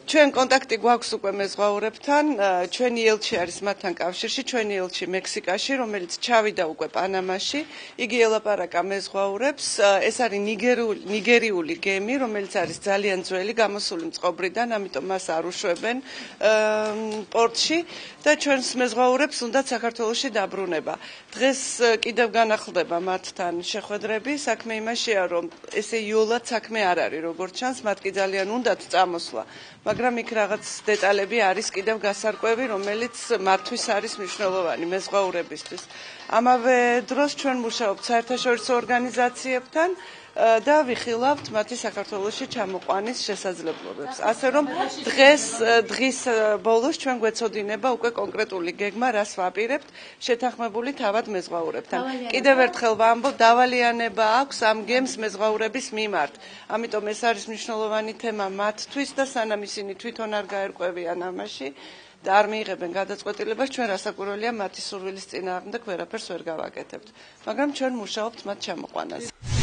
ჩვენ კონტაქტი გვაქვს უკვე მეზღვაურებთან, ჩვენი ელჩი არის მათთან კავშირში, ჩვენი ელჩი მექსიკაში, რომელიც ჩავიდა უკვე პანამაში. იგი ელაპარაკა მეზღვაურებს. ეს არის ნიგერიული გემი, რომელიც არის ძალიან ძველი, გამოსული მწყობრიდან, ამიტომ მას არ უშვებენ პორტში და ჩვენს მეზღვაურებს უნდათ საქართველოში დაბრუნება. დღეს კიდევ განახლდება მათთან შეხვედრები. საქმე იმაშია, რომ ესე იოლად საქმე არ არის, როგორც ჩანს, მათ კი ძალიან უნდათ წამოსვლა. მაგრამ იქ რაღაც დეტალები არის კიდევ გასარკვევი, რომელიც მათთვის არის მნიშვნელოვანი მეზღვაურებისთვის. ამავე დროს ჩვენ მუშაობთ საერთაშორისო ორგანიზაციებთან და ვიხილავთ მათი საქართველოში ჩამოყვანის შესაძლებლობებს. ასე რომ დღის ბოლოს ჩვენ გვეცოდინება უკვე კონკრეტული გეგმა, რას ვაპირებთ, შეთანხმებული თავად მეზღვაურებთან. კიდევ ერთხელ ვამბობ, დავალიანება აქვს ამ გემს მეზღვაურების მიმართ. ამიტომ ეს არის მნიშვნელოვანი თემა მათთვის და სანამ ისინი თვითონ არ გაერკვევიან ამაში და არ მიიღებენ გადაწყვეტილებას, ჩვენ რასაკვირველია მათი სურვილის წინააღმდეგ ვერაფერს ვერ გავაკეთებთ. მაგრამ ჩვენ მუშაობთ მათ ჩამოყვანაზე.